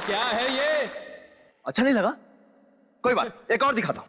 क्या है ये? अच्छा नहीं लगा? कोई बात, एक और दिखाता हूं।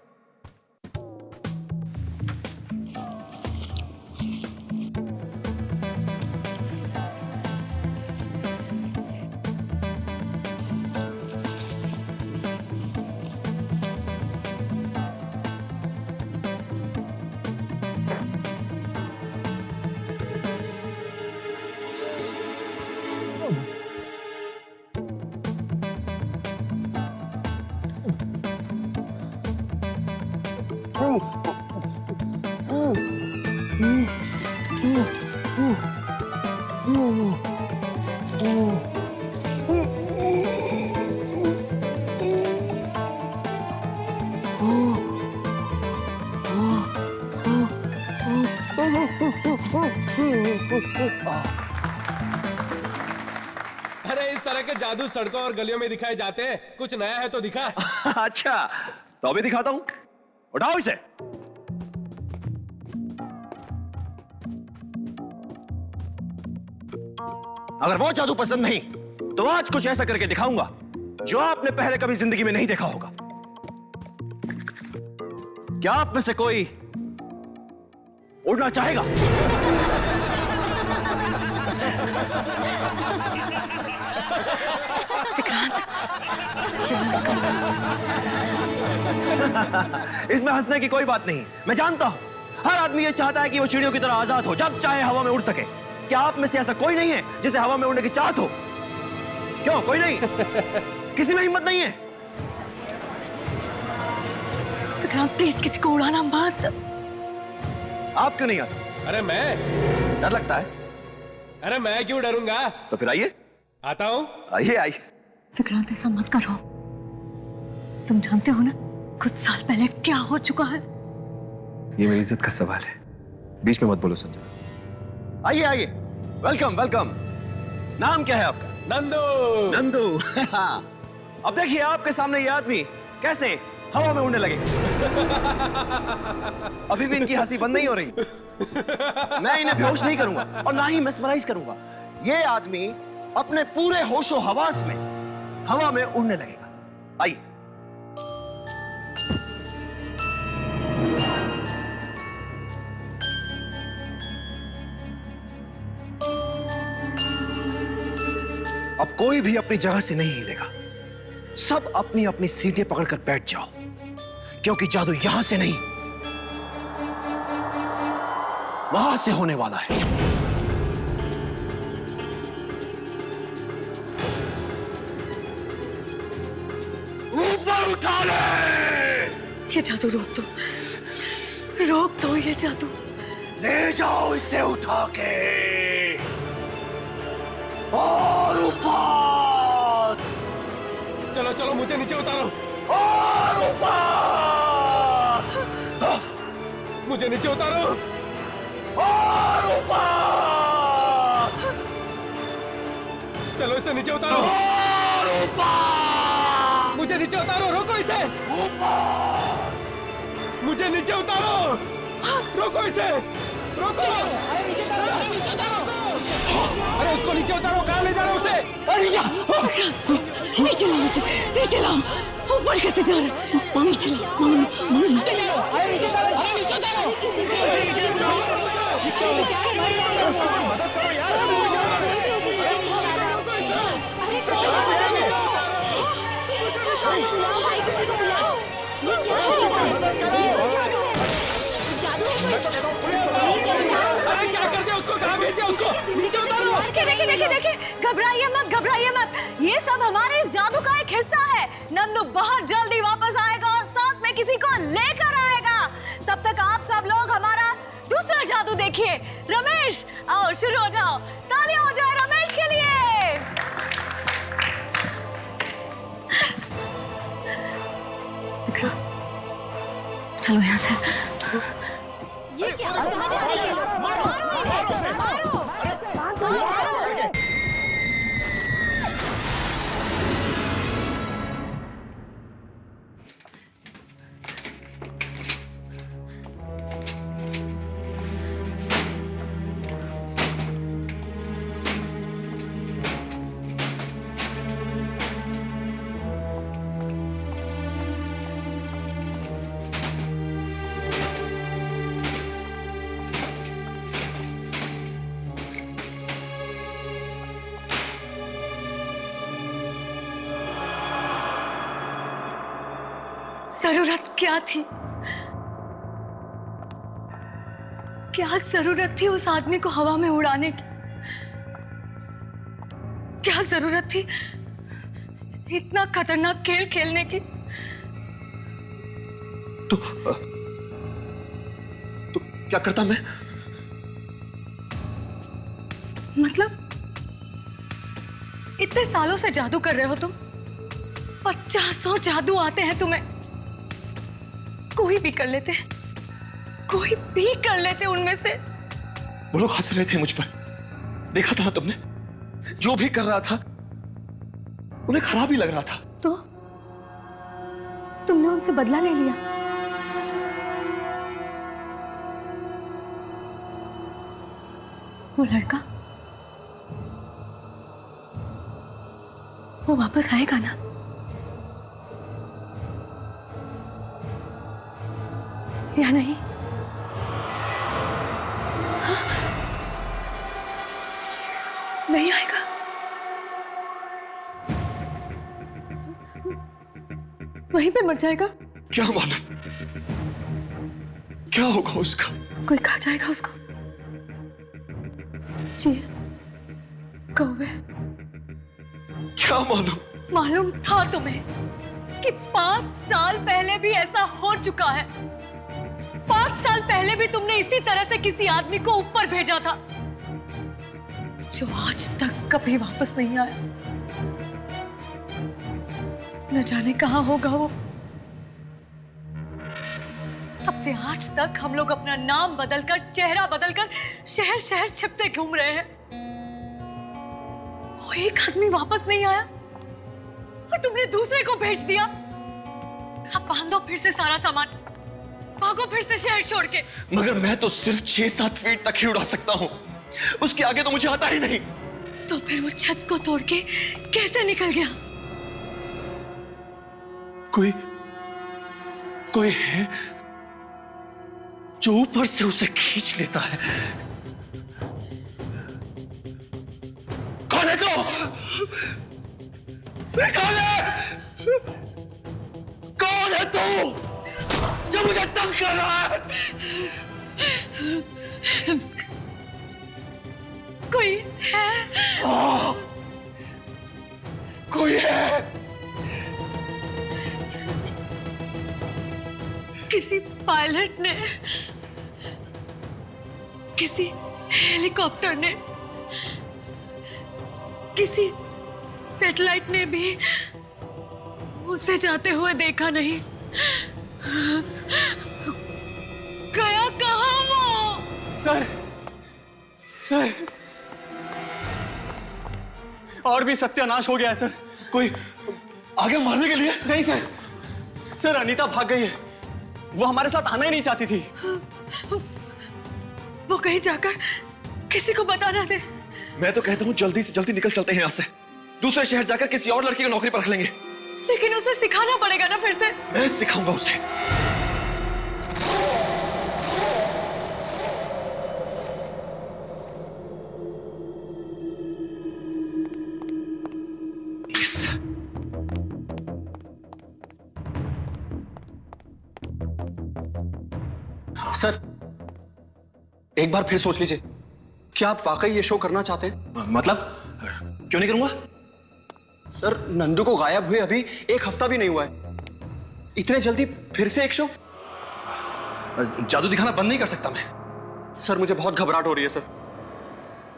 अरे इस तरह के जादू सड़कों और गलियों में दिखाए जाते हैं, कुछ नया है तो दिखा। अच्छा, तो अभी दिखाता हूं। उठाओ इसे। अगर वो जादू पसंद नहीं तो आज कुछ ऐसा करके दिखाऊंगा जो आपने पहले कभी जिंदगी में नहीं देखा होगा। क्या आप में से कोई उड़ना चाहेगा? विक्रांत, ये मत करो। इसमें हंसने की कोई बात नहीं। मैं जानता हूं हर आदमी ये चाहता है कि वो चिड़ियों की तरह आजाद हो, जब चाहे हवा में उड़ सके। क्या आप में से ऐसा कोई नहीं है जिसे हवा में उड़ने की चाहत हो? क्यों, कोई नहीं? किसी में हिम्मत नहीं है? विक्रांत प्लीज किसी को उड़ाना मत। आप क्यों नहीं आते? अरे मैं? डर लगता है? अरे मैं क्यों डरूंगा? तो फिर आइए। आता हूं। आइए आइए। विक्रांत ऐसा मत करो। तुम जानते हो ना कुछ साल पहले क्या हो चुका है। ये मेरी इज्जत का सवाल है, बीच में मत बोलो संजय। आइए आइए, वेलकम वेलकम। नाम क्या है आपका? नंदू। नंदू। अब देखिए आपके सामने ये आदमी कैसे हवा में उड़ने लगे। अभी भी इनकी हंसी बंद नहीं हो रही। मैं इन्हें बेहोश नहीं करूंगा और ना ही मेस्मराइज करूंगा। ये आदमी अपने पूरे होशो हवास में हवा में उड़ने लगेगा। आइए। अब कोई भी अपनी जगह से नहीं हिलेगा। सब अपनी अपनी सीटें पकड़कर बैठ जाओ, क्योंकि जादू यहां से नहीं वहां से होने वाला है। ऊपर उठा ले। ये जादू रोक दो, रोक दो ये जादू। ले जाओ इसे उठा के और ऊपर। चलो चलो मुझे नीचे उतारो। और ऊपर। मुझे नीचे उतारो। और ऊपर। चलो इसे नीचे उतारो। और ऊपर। मुझे नीचे उतारो, रोको इसे। मुझे नीचे उतारो, रोको इसे, रोको। अरे उसको नीचे उतारो, कहाँ ले जा रहे हो उसे? नीचे लाओ उसे, नीचे लाओ। ऊपर कैसे जा रहे? नीचे लाओ, मदद करो यार। अरे क्या कर दिया उसको, कहाँ भेज दिया उसको? नीचे उतारो। देखिए, घबराइए मत, घबराइए मत। ये सब हमारे इस जादू का एक हिस्सा है। नंदू बहुत जल्दी वापस आएगा और साथ में किसी को लेकर आएगा। तब तक आप सब लोग हमारा दूसरा जादू देखिए। रमेश, आओ शुरू हो जाओ। तालियां हो जाए रमेश के लिए। चलो यहाँ से। ये क्या? कहाँ जा रही है? मारो इन्हें, मारो। जरूरत क्या थी? क्या जरूरत थी उस आदमी को हवा में उड़ाने की? क्या जरूरत थी इतना खतरनाक खेल खेलने की? तो क्या करता मैं? मतलब इतने सालों से जादू कर रहे हो तुम, 50 जादू आते हैं तुम्हें, कोई भी कर लेते, कोई भी कर लेते उनमें से। वो लोग हंस रहे थे मुझ पर, देखा था ना तुमने? जो भी कर रहा था उन्हें खराब ही लग रहा था। तो तुमने उनसे बदला ले लिया? वो लड़का, वो वापस आएगा ना? या नहीं? हाँ? नहीं आएगा? वहीं पे मर जाएगा? क्या मालूम क्या होगा उसका। कोई खा जाएगा उसको? जी, कौवे। क्या मालूम? मालूम था तुम्हें कि 5 साल पहले भी ऐसा हो चुका है। 5 साल पहले भी तुमने इसी तरह से किसी आदमी को ऊपर भेजा था, जो आज तक कभी वापस नहीं आया। न जाने कहां होगा वो। तब से आज तक हम लोग अपना नाम बदलकर, चेहरा बदलकर शहर शहर छिपते घूम रहे हैं। वो एक आदमी वापस नहीं आया और तुमने दूसरे को भेज दिया। अब बांधो फिर से सारा सामान, भागो फिर से शहर छोड़ के। मगर मैं तो सिर्फ 6-7 फीट तक ही उड़ा सकता हूं, उसके आगे तो मुझे आता ही नहीं। तो फिर वो छत को तोड़ के कैसे निकल गया? कोई है जो ऊपर से उसे खींच लेता है। कौन है तो? कौन है? कौन है तू जो मुझे तंग कर रहा है? कोई है? कोई है? किसी पायलट ने, किसी हेलीकॉप्टर ने, किसी सैटेलाइट ने भी उसे जाते हुए देखा नहीं। गया कहां वो? सर और भी सत्यानाश हो गया है सर। कोई आगे मारने के लिए? नहीं सर अनीता भाग गई है। वो हमारे साथ आना ही नहीं चाहती थी। वो कहीं जाकर किसी को बता ना दे। मैं तो कहता हूं जल्दी से जल्दी निकल चलते हैं यहां से। दूसरे शहर जाकर किसी और लड़की को नौकरी पर रख लेंगे। लेकिन उसे सिखाना पड़ेगा ना फिर से। मैं सिखाऊंगा उसे। सर एक बार फिर सोच लीजिए, क्या आप वाकई ये शो करना चाहते हैं? मतलब क्यों नहीं करूंगा? सर नंदू को गायब हुए अभी 1 हफ्ता भी नहीं हुआ है, इतने जल्दी फिर से एक शो? जादू दिखाना बंद नहीं कर सकता मैं। सर मुझे बहुत घबराहट हो रही है सर।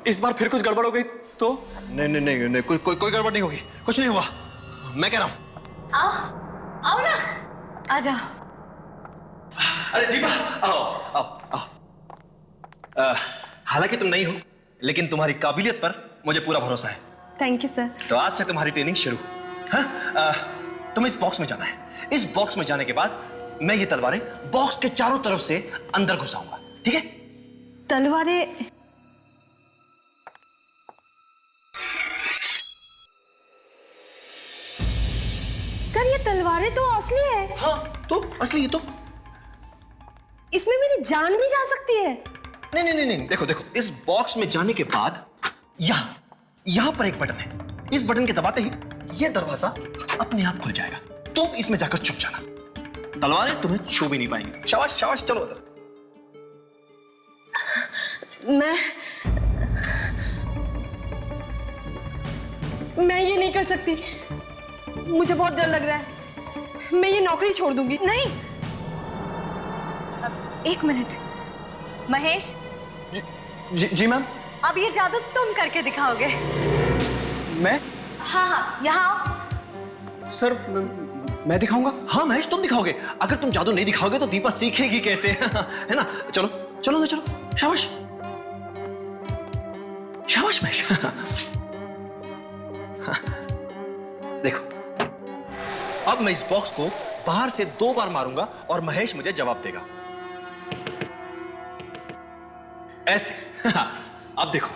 इस बार फिर कुछ गड़बड़ हो गई तो? नहीं, कोई गड़बड़ नहीं होगी। कुछ नहीं हुआ, मैं कह रहा हूं। आओ ना, आ जाओ। अरे दीपा, आओ। हालांकि तुम नहीं हो, लेकिन तुम्हारी काबिलियत पर मुझे पूरा भरोसा है। Thank you sir. तो आज से तुम्हारी ट्रेनिंग शुरू। हाँ, तुम्हें इस बॉक्स में जाना है। इस बॉक्स में जाने के बाद मैं ये तलवारें बॉक्स के चारों तरफ से अंदर घुसाऊंगा, ठीक है? तलवारें? सर ये तलवारें तो असली है। हाँ तो असली है तो। इसमें मेरी जान भी जा सकती है। नहीं, देखो इस बॉक्स में जाने के बाद यहां पर एक बटन है। इस बटन के दबाते ही यह दरवाजा अपने आप खुल जाएगा। तुम इसमें जाकर छुप जाना। तलवारें तुम्हें छू भी नहीं पाएंगी। शाबाश शाबाश, चलो उधर। मैं ये नहीं कर सकती, मुझे बहुत डर लग रहा है। मैं ये नौकरी छोड़ दूंगी। नहीं, एक मिनट। महेश, जी मैम। अब ये जादू तुम करके दिखाओगे। मैं? हाँ हाँ, यहाँ आओ। सर मैं दिखाऊंगा? हाँ महेश, तुम दिखाओगे। अगर तुम जादू नहीं दिखाओगे तो दीपा सीखेगी कैसे? है ना? चलो चलो चलो, शाबाश शाबाश महेश। देखो, अब मैं इस बॉक्स को बाहर से 2 बार मारूंगा और महेश मुझे जवाब देगा ऐसे। अब देखो,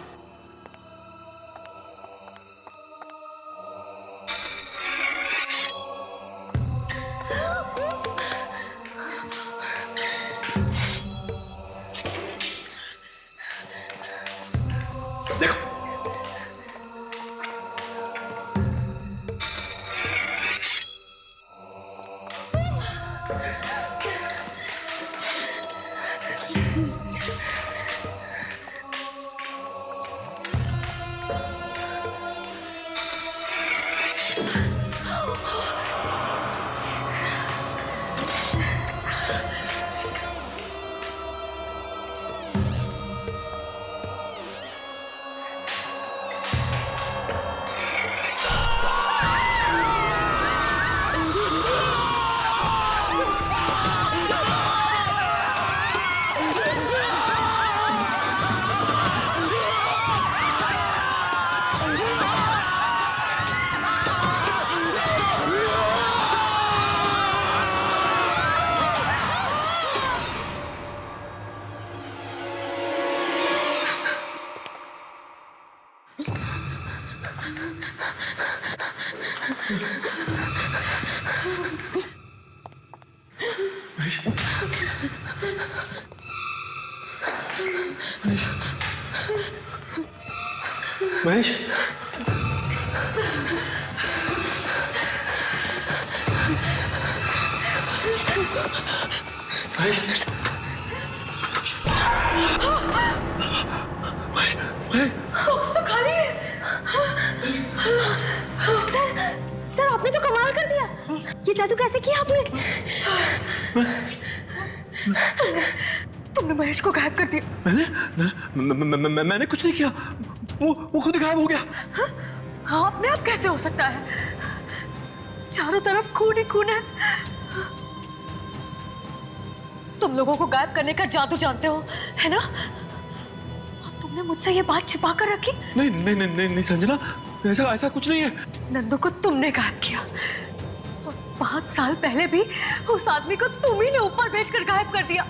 देखो महेश, महेश, तो खाली है। सर आपने तो कमाल कर दिया। ये जादू कैसे किया आपने? तुमने महेश को गायब कर दिया। मैंने कुछ नहीं किया, वो खुद गायब हो गया। हाँ, अपने आप कैसे हो सकता है? चारों तरफ खून ही खून है। तुम लोगों को गायब करने का जादू जानते हो, है ना? और तुमने मुझसे ये बात छिपा कर रखी? नहीं नहीं नहीं नहीं, नहीं संजना, ऐसा कुछ नहीं है। नंदू को तुमने गायब किया और 5 साल पहले भी उस आदमी को तुम ही ने ऊपर भेजकर गायब कर दिया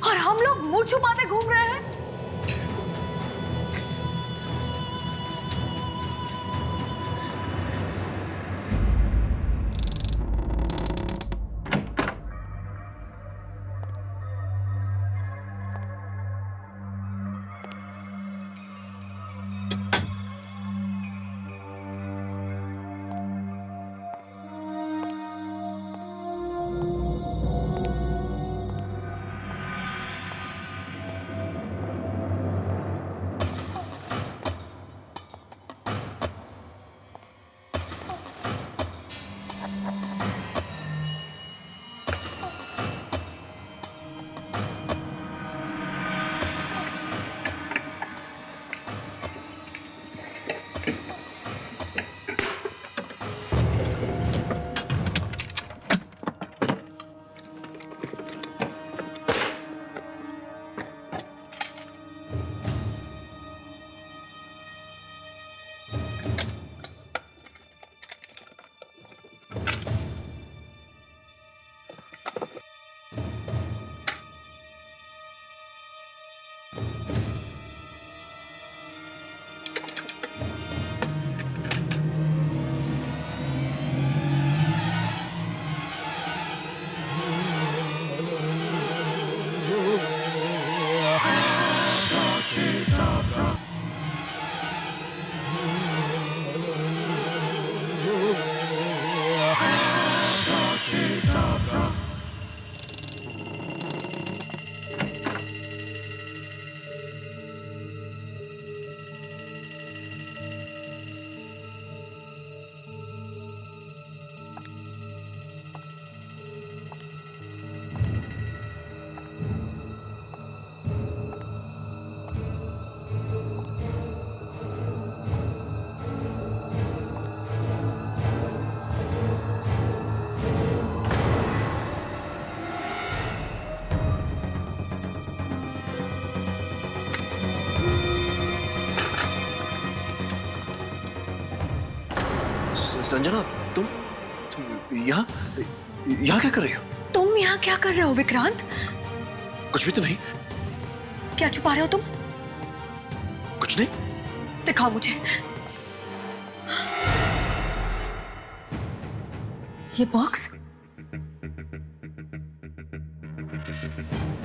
और हम लोग मुंह छुपाते घूम रहे हैं। संजना, तुम यहाँ यहाँ क्या कर रही हो? तुम यहाँ क्या कर रहे हो विक्रांत? कुछ भी तो नहीं। क्या छुपा रहे हो तुम? कुछ नहीं। दिखाओ मुझे। ये बॉक्स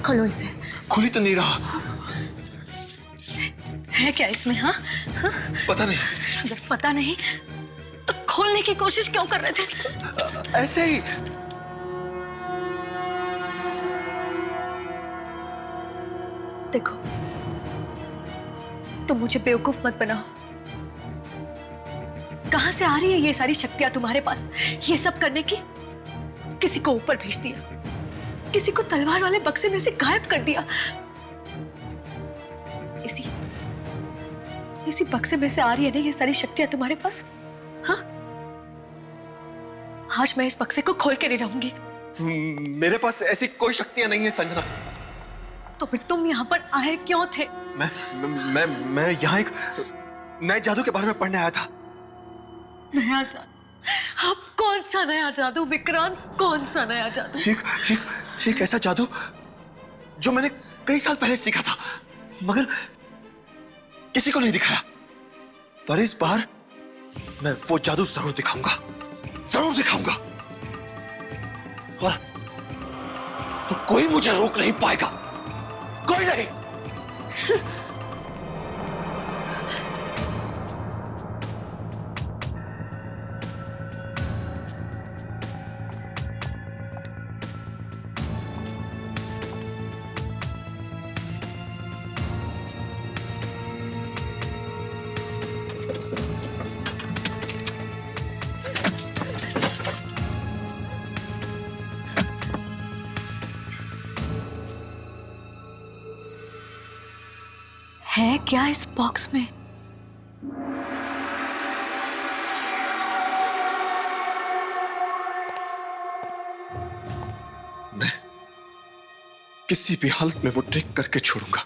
खोलो इसे। खुली तो नहीं रहा। है क्या इसमें? हाँ हाँ? पता नहीं। अगर पता नहीं तो खोलने की कोशिश क्यों कर रहे थे? ऐसे ही। देखो, तुम मुझे बेवकूफ मत बनाओ। कहां से आ रही है ये सारी शक्तियां तुम्हारे पास ये सब करने की? किसी को ऊपर भेज दिया, किसी को तलवार वाले बक्से में से गायब कर दिया। इसी बक्से में से आ रही है ना ये सारी शक्तियां तुम्हारे पास? हाँ, आज मैं इस बक्से को खोल के नहीं रहूंगी। मेरे पास ऐसी कोई शक्तियां नहीं है संजना। तो फिर तुम यहाँ पर आए क्यों थे? मैं यहाँ एक नए जादू के बारे में पढ़ने आया था। नया जादू? अब कौन सा नया जादू विक्रांत? कौन सा नया जादू? एक ऐसा जादू जो मैंने कई साल पहले सीखा था, मगर किसी को नहीं दिखाया। पर इस बार मैं वो जादू जरूर दिखाऊंगा, जरूर दिखाऊंगा। और कोई मुझे रोक नहीं पाएगा, कोई नहीं। है क्या इस बॉक्स में? मैं किसी भी हालत में वो ट्रिक करके छोड़ूंगा।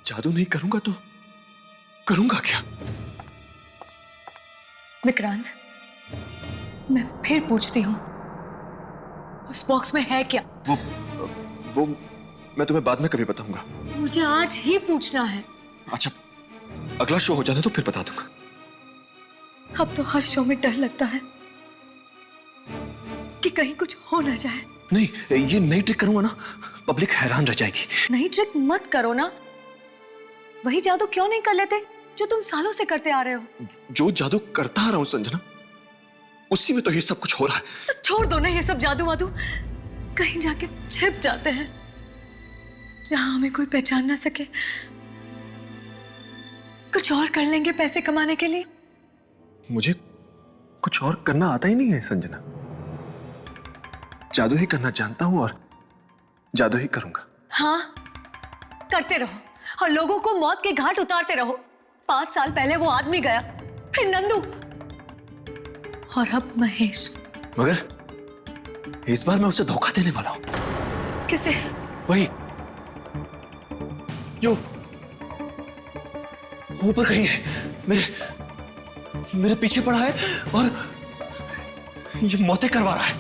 जादू नहीं करूंगा तो करूंगा क्या? विक्रांत, मैं फिर पूछती हूँ, उस बॉक्स में है क्या? वो मैं तुम्हें बाद में कभी बताऊंगा। मुझे आज ही पूछना है। अच्छा, अगला शो हो जाने तो फिर बता दूंगा। अब तो हर शो में डर लगता है कि कहीं कुछ हो ना जाए। नहीं, ये नई ट्रिक करूंगा ना, पब्लिक हैरान रह जाएगी। नई ट्रिक मत करो ना। वही जादू क्यों नहीं कर लेते जो तुम सालों से करते आ रहे हो? जो जादू करता आ रहा हूं संजना, उसी में तो ये सब कुछ हो रहा है। तो छोड़ दो ना ये सब जादू वादू, कहीं जाके छिप जाते हैं जहां हमें कोई पहचान ना सके। कुछ और कर लेंगे पैसे कमाने के लिए। मुझे कुछ और करना आता ही नहीं है संजना। जादू ही करना जानता हूं और जादू ही करूंगा। हाँ, करते रहो और लोगों को मौत के घाट उतारते रहो। 5 साल पहले वो आदमी गया, फिर नंदू, और अब महेश। मगर इस बार मैं उसे धोखा देने वाला हूं। किसे? वही जो ऊपर कहीं है, मेरे पीछे पड़ा है और ये मौतें करवा रहा है।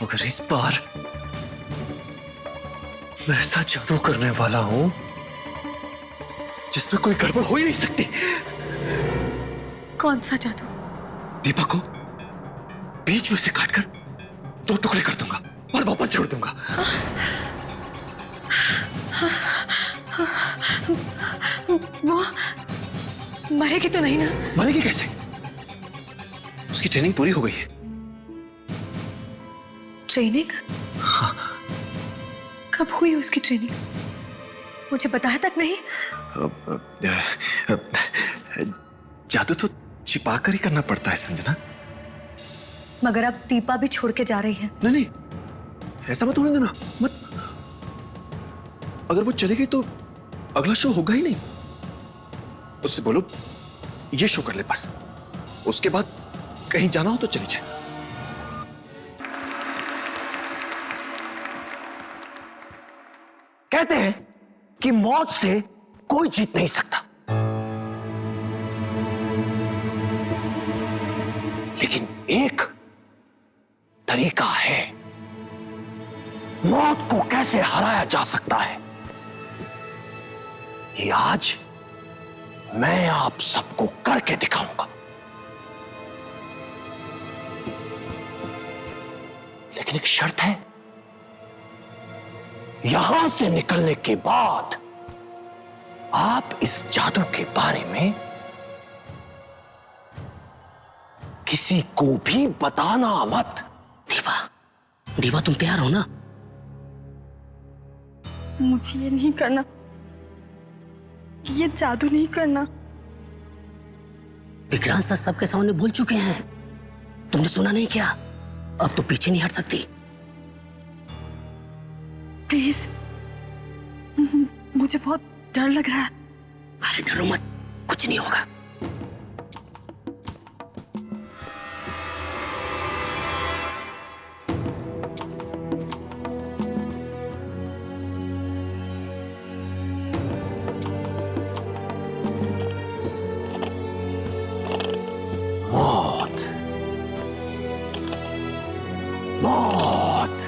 मगर इस बार मैं ऐसा जादू करने वाला हूं जिसमें कोई गड़बड़ हो ही नहीं सकती। कौन सा जादू? दीपक को बीच में से काटकर 2 टुकड़े कर दूंगा और वापस जोड़ दूंगा। वो मरेगी तो नहीं ना? मरेगी कैसे? उसकी ट्रेनिंग पूरी हो गई है। ट्रेनिंग? हाँ। कब हुई उसकी ट्रेनिंग? मुझे बताया तक नहीं। जादू तो छिपा कर ही करना पड़ता है संजना। मगर अब दीपा भी छोड़ के जा रही है। नहीं नहीं, ऐसा मत होने देना, मत। अगर वो चली गई तो अगला शो होगा ही नहीं। उससे बोलो ये शो कर ले बस, उसके बाद कहीं जाना हो तो चली जाए। कहते हैं कि मौत से कोई जीत नहीं सकता, लेकिन एक तरीका है मौत को कैसे हराया जा सकता है, ये आज मैं आप सबको करके दिखाऊंगा। लेकिन एक शर्त है, यहां से निकलने के बाद आप इस जादू के बारे में किसी को भी बताना मत। दीपा, दीपा तुम तैयार हो ना? मुझे ये नहीं करना, ये जादू नहीं करना। विक्रांत सर सबके सामने बोल चुके हैं, तुमने सुना नहीं क्या? अब तो पीछे नहीं हट सकती। प्लीज, मुझे बहुत डर लग रहा है। अरे डरो मत, कुछ नहीं होगा। मौत, मौत,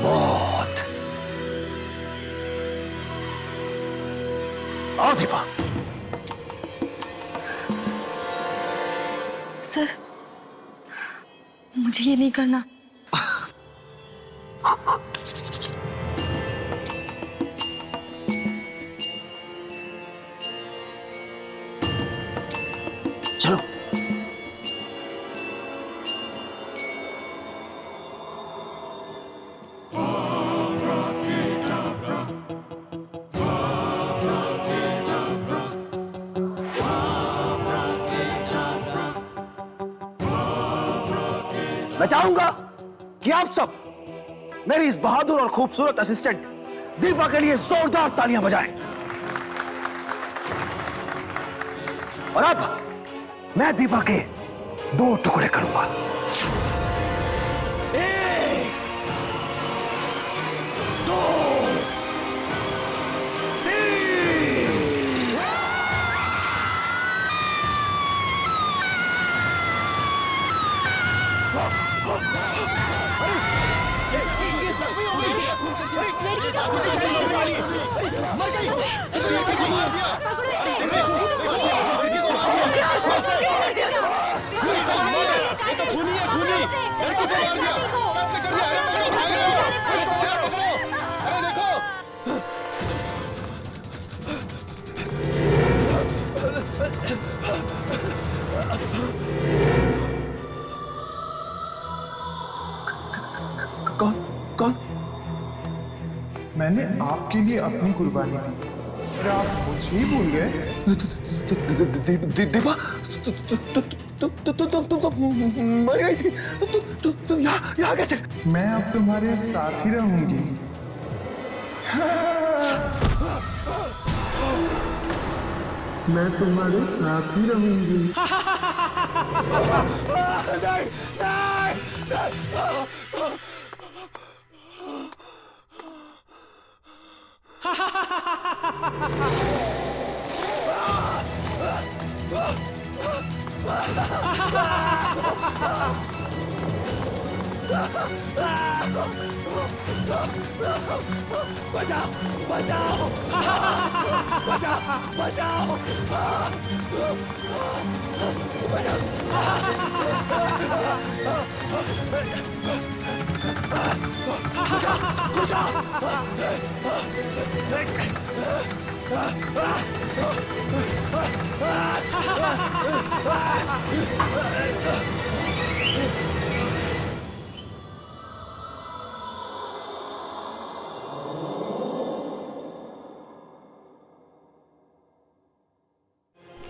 मौत। आओ दीपा। सर, मुझे ये नहीं करना। चलो। मैं चाहूंगा कि आप सब मेरी इस बहादुर और खूबसूरत असिस्टेंट दीपा के लिए जोरदार तालियां बजाएं। और अब मैं दीपा के 2 टुकड़े करूंगा। 1, 2, 3। लड़की का खून निकल रहा है। मर गई। पकड़ो इसे। कौन कौन? मैंने आपके लिए अपनी कुर्बानी दी और आप मुझे ही भूल गए। दीपा, तुम मर गई थी। तुम यहाँ कैसे? मैं अब तुम्हारे साथ ही रहूंगी। मैं तुम्हारे साथ ही रहूंगी। बचाओ, बचाओ, बचाओ, बचाओ,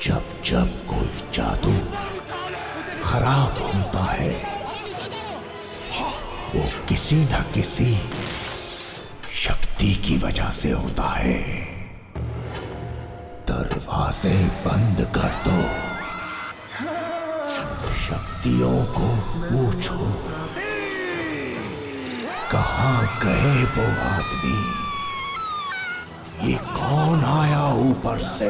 जब जब कोई जादू खराब होता है वो किसी न किसी शक्ति की वजह से होता है। दरवाजे बंद कर दो, शक्तियों को पूछो कहाँ गए वो आदमी, ये कौन आया ऊपर से।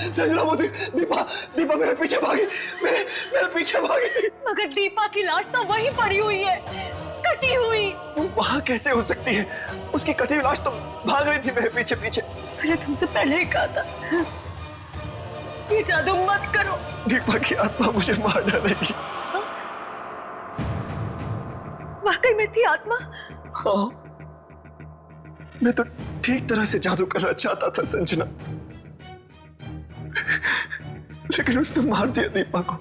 संजना वो दीपा दीपा मेरे पीछे भागी, मेरे पीछे भागी थी। मगर दीपा की लाश तो वहीं पड़ी हुई है, कटी हुई। वो वहां कैसे हो सकती है? उसकी कटी हुई लाश तो भाग रही थी मेरे पीछे पीछे। मैंने तुमसे पहले ही कहा था ये जादू मत करो। दीपा की आत्मा मुझे मार डालेगी। वाकई में थी आत्मा? हाँ, मैं तो ठीक तरह से जादू करना चाहता था संजना, लेकिन उसने मार दिया दीपा को।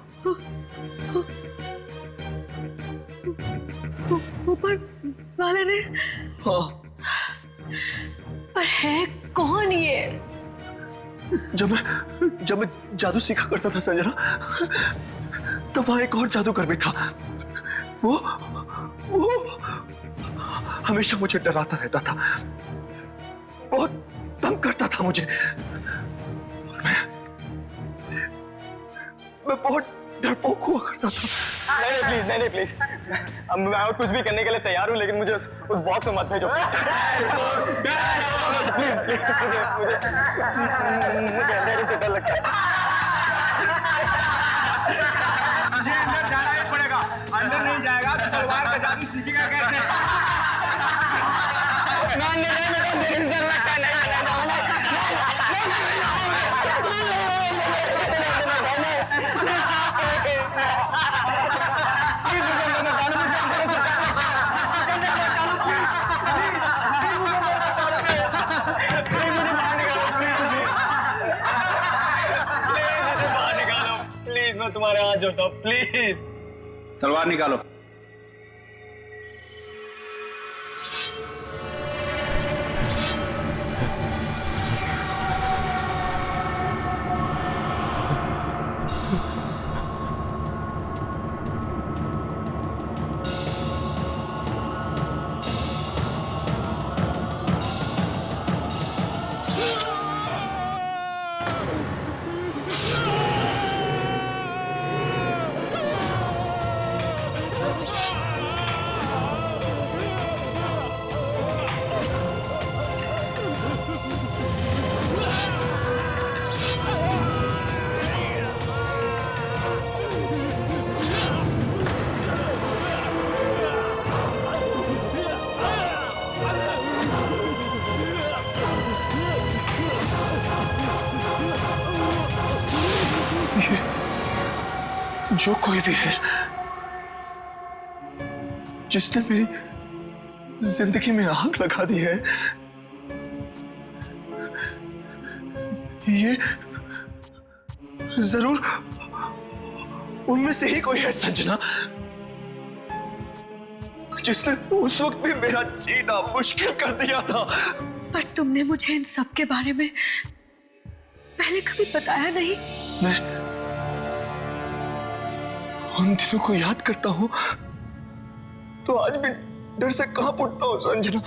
ऊपर वाले ने? हाँ। पर है कौन ये? जब मैं जादू सीखा करता था संजना, तब वहां एक और जादूगर भी था। वो हमेशा मुझे डराता रहता था, बहुत तंग करता था मुझे। मैं बहुत डरपोक हुआ करता था। नहीं प्लीज मैं और कुछ भी करने के लिए तैयार हूँ, लेकिन मुझे उस बॉक्स में मत भेजो। मुझे अंधेरे से डर लगता है। मुझे अंदर जाना ही पड़ेगा। अंदर नहीं जाएगा तो तलवार का जादू सीखेगा कैसे? अंधेरे से डर लगता है। मैं तुम्हारे हाथ जोड़ता हूँ, प्लीज। तलवार निकालो। जो कोई भी है जिसने मेरी जिंदगी में आग लगा दी है, ये जरूर उनमें से ही कोई है संजना, जिसने उस वक्त भी मेरा जीना मुश्किल कर दिया था। पर तुमने मुझे इन सब के बारे में पहले कभी बताया नहीं। मैं उन दिनों को याद करता हूं तो आज भी डर से कांप उठता हूं संजना।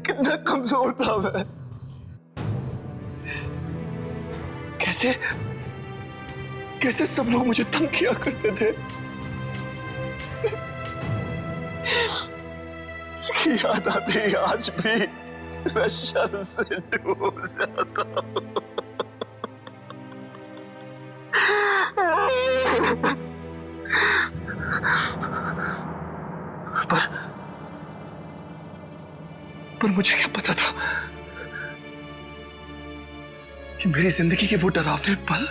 कितना कमजोर था मैं। कैसे सब लोग मुझे तंग किया करते थे। उसकी याद आती है आज भी मैं शर्म से डूब जाता हूँ। पर मुझे क्या पता था कि मेरी जिंदगी के वो डरावने पल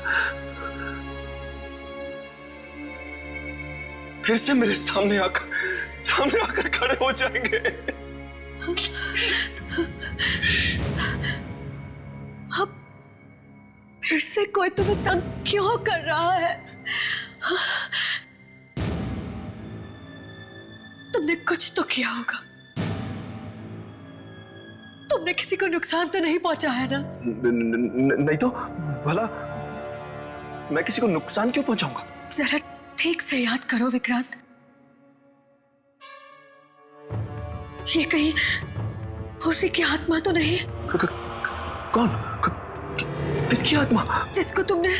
फिर से मेरे सामने आकर खड़े हो जाएंगे। अब फिर से कोई तुम्हें तंग क्यों कर रहा है? तुमने कुछ तो किया होगा। तुमने किसी को नुकसान तो नहीं पहुंचा है ना? नहीं तो भला मैं किसी को नुकसान क्यों पहुंचाऊंगा? जरा ठीक से याद करो विक्रांत, ये कहीं उसी की आत्मा तो नहीं? कौन? किसकी आत्मा? जिसको तुमने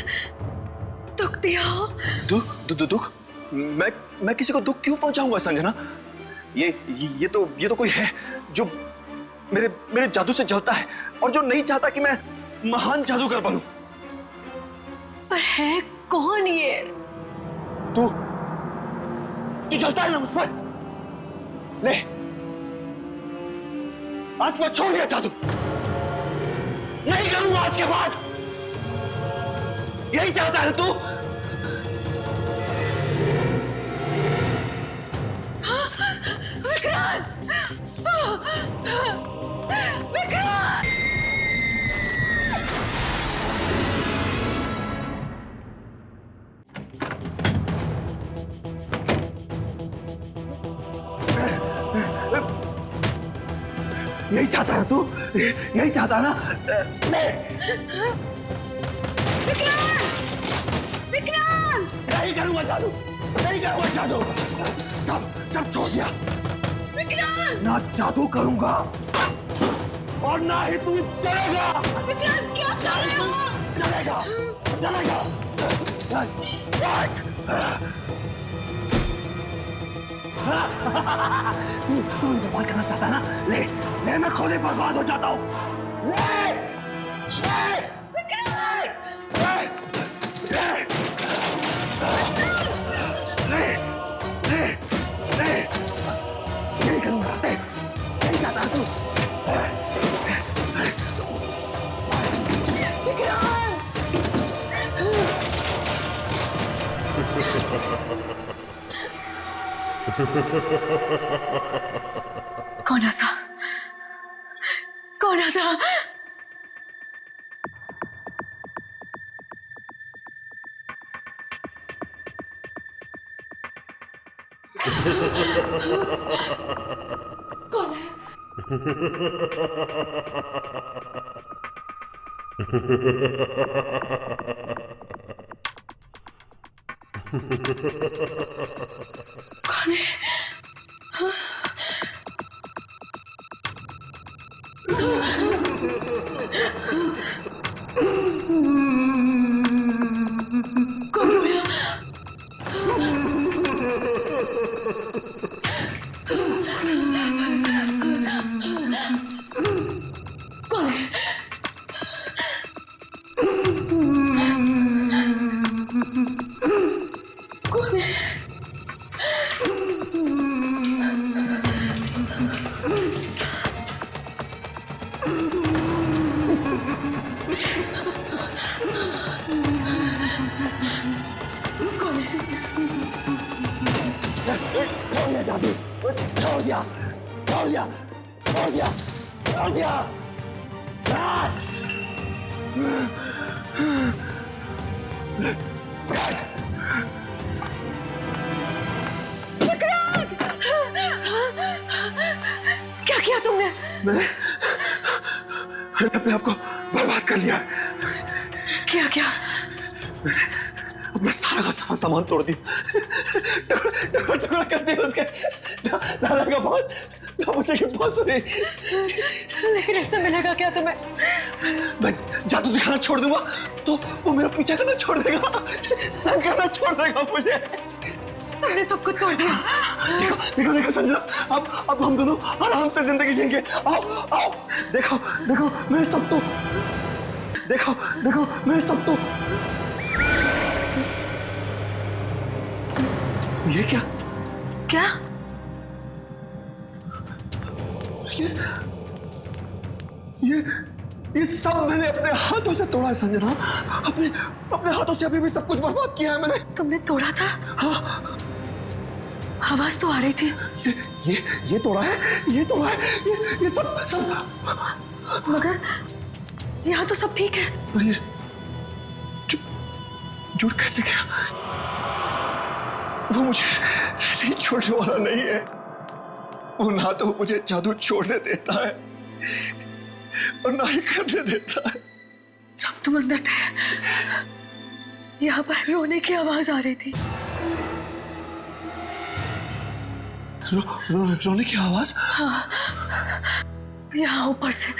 दुख दिया हो। दुख? मैं किसी को दुख क्यों पहुंचाऊंगा संजना? ये तो कोई है जो मेरे जादू से जलता है और जो नहीं चाहता कि मैं महान जादूगर बनूं। पर है कौन ये? तू जलता है ना मुझ पर? ले, आज मैं छोड़ दिया जादू, नहीं करूंगा आज के बाद। यही चाहता है तू? विक्रांत! विक्रांत! यही चाहता है तू? यही चाहता है ना? विक्रांत! विक्रांत! नहीं करूंगा जादू, नहीं करूंगा जादू। सब छोड़ दिया। विक्रांत! ना जादू करूंगा और ना ही तू चलेगा। विक्रांत क्या कर रहे हो? चलेगा। तू बर्बाद करना चाहता है ना? ले मैं खुद ही बर्बाद हो जाता हूँ। नहीं करूंगा, नहीं चाहता तू। कौन ऐसा? कौन ऐसा? कौन है? कौन है? कौन रोया? कौन है? कौन है? जादू छोड़ दिया। क्या किया तुमने? मैंने अपने आप को बर्बाद कर लिया। क्या? अपना सारा का सारा सामान तोड़ दिया, टुकड़ा कर दिया उसके। दादा का पास, मुझे के पास नहीं। लेकिन इससे मिलेगा क्या तुम्हें? मैं जादू दिखाना छोड़ दूंगा तो वो मेरा पीछा करना छोड़ देगा, तंग करना छोड़ देगा मुझे। तुमने सब कुछ तोड़ दिया। देखो संजना, अब हम दोनों आराम से जिंदगी जिएंगे। आओ, देखो मैं सब तो देखो मैं सब तो। ये क्या? ये सब मैंने अपने हाथों से तोड़ा है संजना। अपने हाथों से अभी भी सब कुछ बर्बाद किया है मैंने। तुमने तोड़ा था? हाँ। आवाज तो आ रही थी। ये तोड़ा है, ये सब। मगर यहाँ तो सब ठीक है। और ये जुड़ कैसे गया? वो मुझे ऐसे ही छोड़ने वाला नहीं है। वो ना तो मुझे जादू छोड़ने देता है और ना ही करने देता है। जब तुम अंदर थे यहाँ पर रोने की आवाज आ रही थी। रोने की आवाज? हाँ, यहाँ ऊपर से।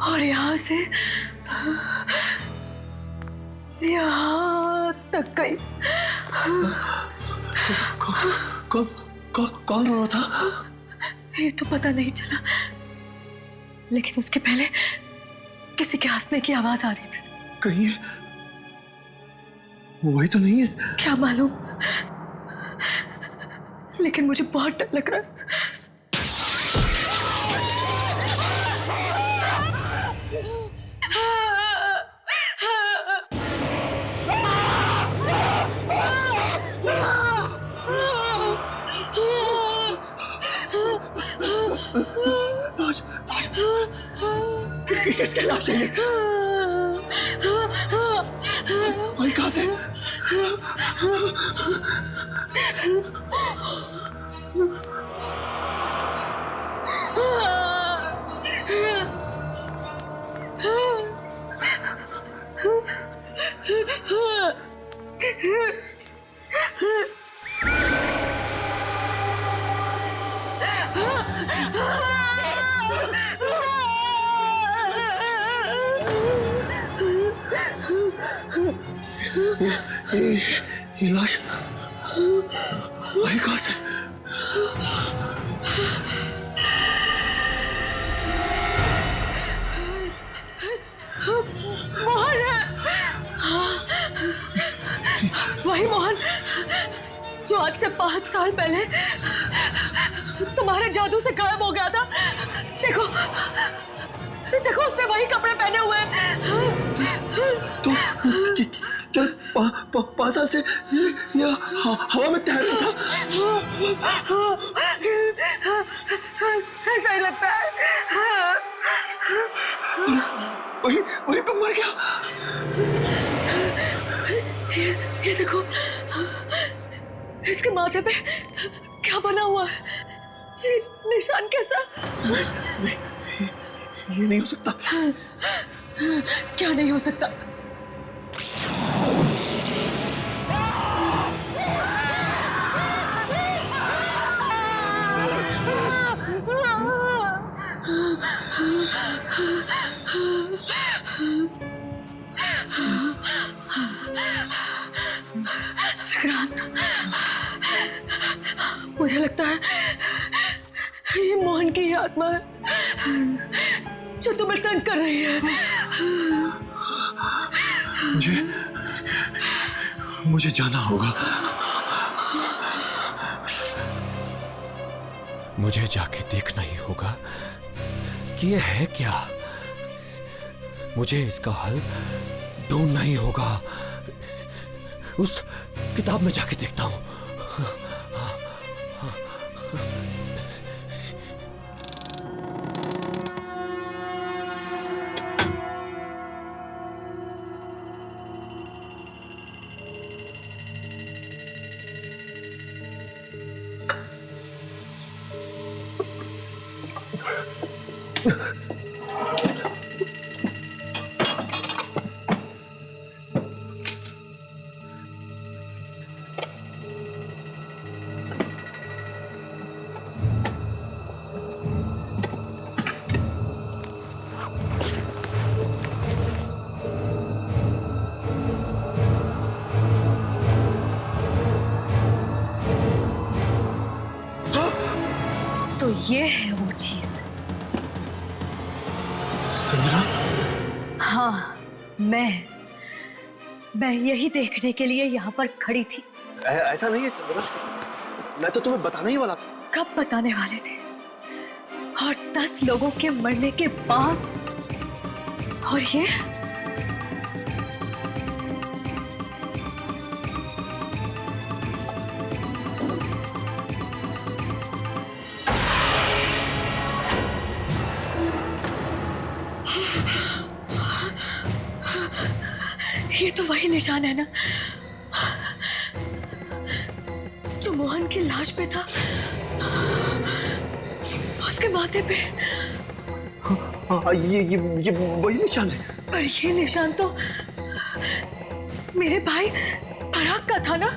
और यहाँ से यहाँ तक गई। कौन रो रहा था? ये तो पता नहीं चला, लेकिन उसके पहले किसी के हंसने की आवाज आ रही थी। कहीं वही तो नहीं है? क्या मालूम, लेकिन मुझे बहुत डर लग रहा है। किसके लाश है ये? भाई कहाँ से? ये लाश भाई कहाँ से? मोहन है। वही मोहन जो आज से 5 साल पहले तुम्हारे जादू से गायब हो गया था। देखो देखो, उसने वही कपड़े पहने हुए हैं। तो क्या 5 साल से ये हवा में तैर रहा था? ऐसा ही लगता है। वही पे मर गया। ये देखो, इसके माथे पे क्या बना हुआ है? ये निशान कैसा? ये नहीं हो सकता। क्या नहीं हो सकता? विक्रांत, मुझे लगता है ये मोहन की ही आत्मा है जो तुम्हें तंग कर रही है। मुझे जाना होगा। मुझे जाके देखना ही होगा कि ये है क्या। मुझे इसका हल ढूंढना ही होगा। उस किताब में जाके देखता हूं। तो ये है वो चीज। संजना? हाँ, मैं यही देखने के लिए यहाँ पर खड़ी थी। ऐसा नहीं है संजना, मैं तो तुम्हें बताने ही वाला था। कब बताने वाले थे, और 10 लोगों के मरने के बाद, और ये तो वही निशान है ना जो मोहन की लाश पे था, उसके माथे पे। हाँ, ये वही निशान है। पर ये निशान तो मेरे भाई पराग का था ना?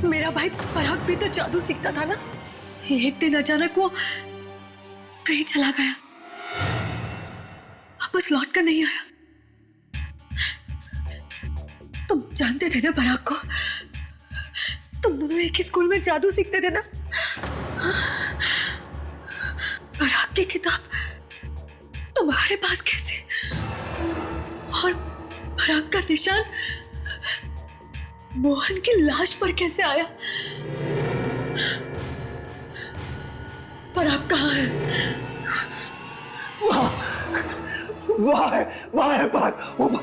मेरा भाई पराग भी तो जादू सीखता था ना। एक दिन अचानक वो कहीं चला गया, वापस लौट कर नहीं आया। तुम जानते थे ना पराग को? तुम दोनों एक ही स्कूल में जादू सीखते थे ना? पराग की किताब तुम्हारे पास कैसे? और पराग का निशान मोहन की लाश पर कैसे आया? पराग कहाँ है? वहाँ है पराग, ऊपर।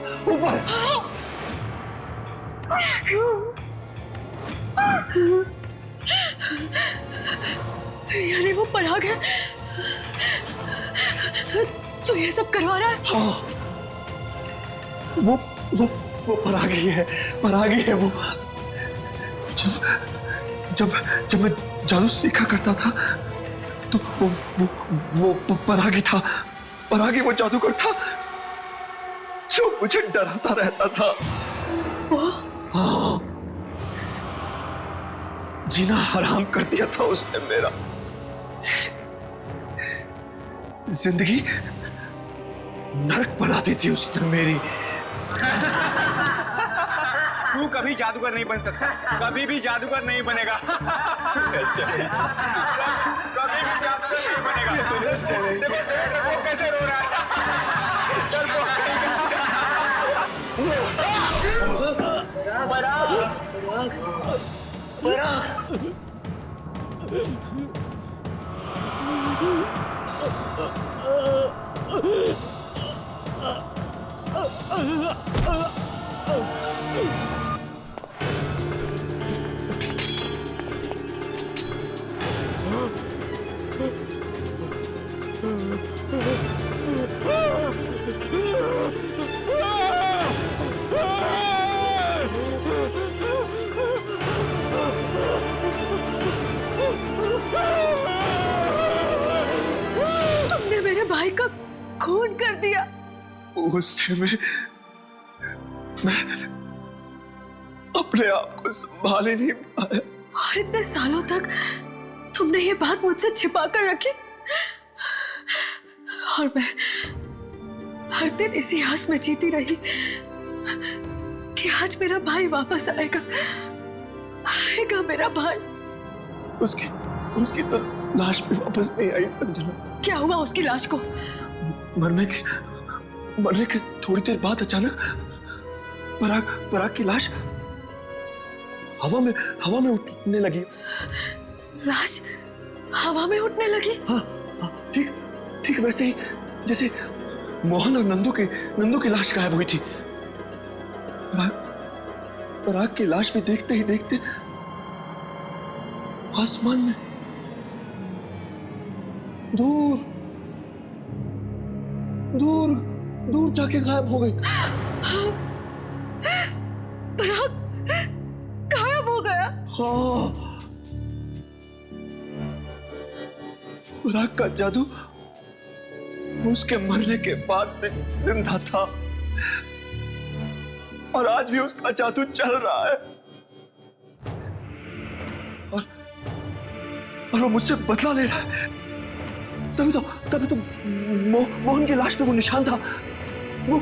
यानी वो पराग है जो ये सब करवा रहा है? हाँ, वो परागी है वो। जब मैं जादू सीखा करता था तो वो परागी था। परागी वो जादूगर था जो मुझे डराता रहता था। हाँ, जीना हराम कर दिया था उसने मेरा। जिंदगी नरक बना दी थी उसने मेरी। तू कभी जादूगर नहीं बन सकता, कभी भी जादूगर नहीं बनेगा। कभी भी जादूगर नहीं बनेगा। वो कैसे रो रहा है? तुमने मेरे भाई का खून कर दिया। उससे मैं अपने आप को संभाल ही नहीं पाया। और इतने सालों तक तुमने ये बात मुझसे छिपा कर रखी, और मैं हर दिन इसी आस में जीती रही कि आज मेरा भाई वापस आएगा मेरा भाई। उसकी तो लाश भी वापस नहीं आई संजना। क्या हुआ उसकी लाश को? मरने के थोड़ी देर बाद अचानक पराग की लाश हवा में उठने लगी। लाश हवा में उठने लगी? हाँ, ठीक वैसे ही जैसे मोहन और नंदू की लाश गायब हुई थी। पराग की लाश भी देखते ही देखते आसमान में दूर जाके गायब हो गई। पराग गायब हो गया? हाँ, पराग का जादू उसके मरने के बाद भी जिंदा था, और आज भी उसका जादू चल रहा है। और वो मुझसे बदला ले रहा है। तभी तो मोहन की लाश पे वो निशान था, वो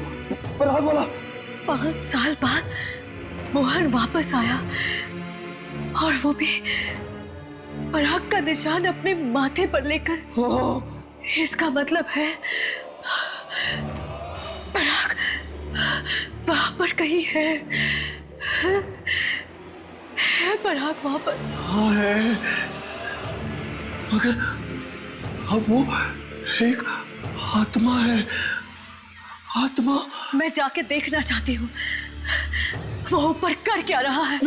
पराग वाला। 5 साल बाद मोहन वापस आया, और वो भी पराग का निशान अपने माथे पर लेकर, इसका मतलब है पराग वहां पर कहीं है पराग वहां पर। हाँ है, मगर अब वो एक आत्मा है। आत्मा। मैं जाके देखना चाहती हूँ वो ऊपर कर क्या रहा है।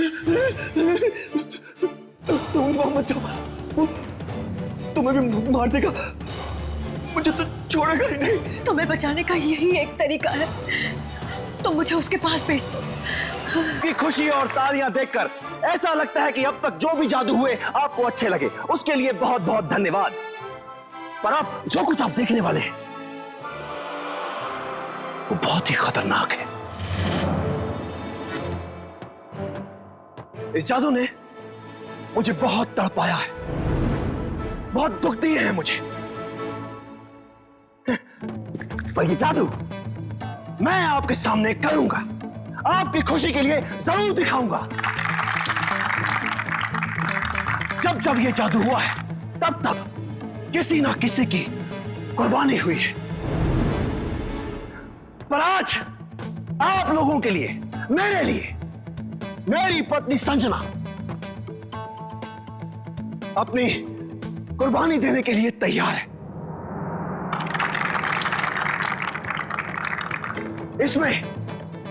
तुम वहां मत जाओ, वो तुम्हें भी मार देगा, मुझे तो छोड़ेगा ही नहीं। तुम्हें बचाने का यही एक तरीका है, तुम मुझे उसके पास भेज दो। की खुशी और तालियां देखकर ऐसा लगता है कि अब तक जो भी जादू हुए आपको अच्छे लगे, उसके लिए बहुत बहुत धन्यवाद। पर अब जो कुछ आप देखने वाले हैं वो बहुत ही खतरनाक है। इस जादू ने मुझे बहुत तड़पाया है, बहुत दुख दिए हैं मुझे, पर ये जादू मैं आपके सामने करूंगा, आपकी खुशी के लिए जरूर दिखाऊंगा। जब जब ये जादू हुआ है तब तब किसी ना किसी की कुर्बानी हुई है, पर आज आप लोगों के लिए, मेरे लिए, मेरी पत्नी संजना अपनी कुर्बानी देने के लिए तैयार है। इसमें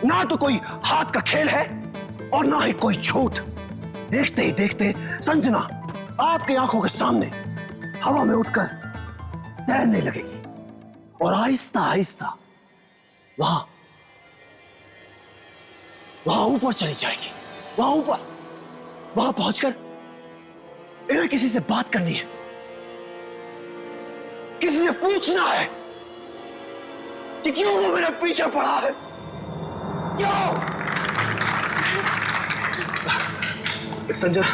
ना तो कोई हाथ का खेल है और ना ही कोई झूठ। देखते ही देखते संजना आपकी आंखों के सामने हवा में उठकर तैरने लगेगी और आहिस्ता आहिस्ता वहां ऊपर चली जाएगी। वहां पहुंचकर इन्हें किसी से बात करनी है, किसी से पूछना है कि क्यों वो मेरे पीछे पड़ा है, क्यों। संजना,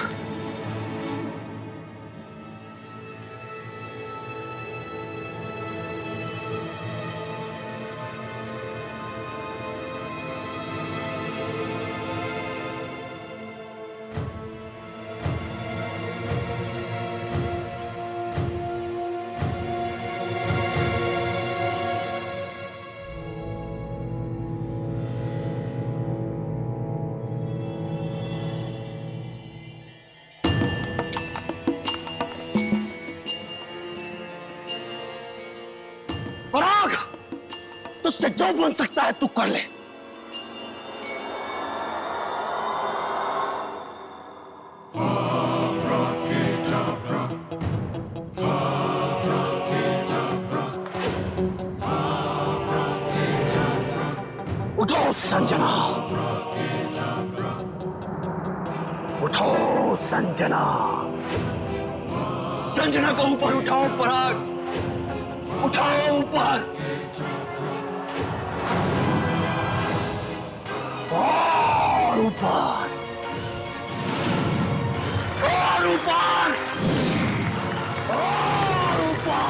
पराग, तुझसे जो बन सकता है तू कर ले। उठो संजना, उठो संजना, संजना को ऊपर उठाओ पराग, उठाओ ऊपर, और ऊपर, और ऊपर, और ऊपर,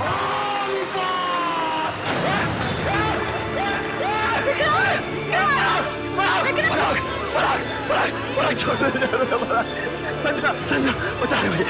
और ऊपर। पराग, छोड़ दे संजना, संजना बचा ले मुझे।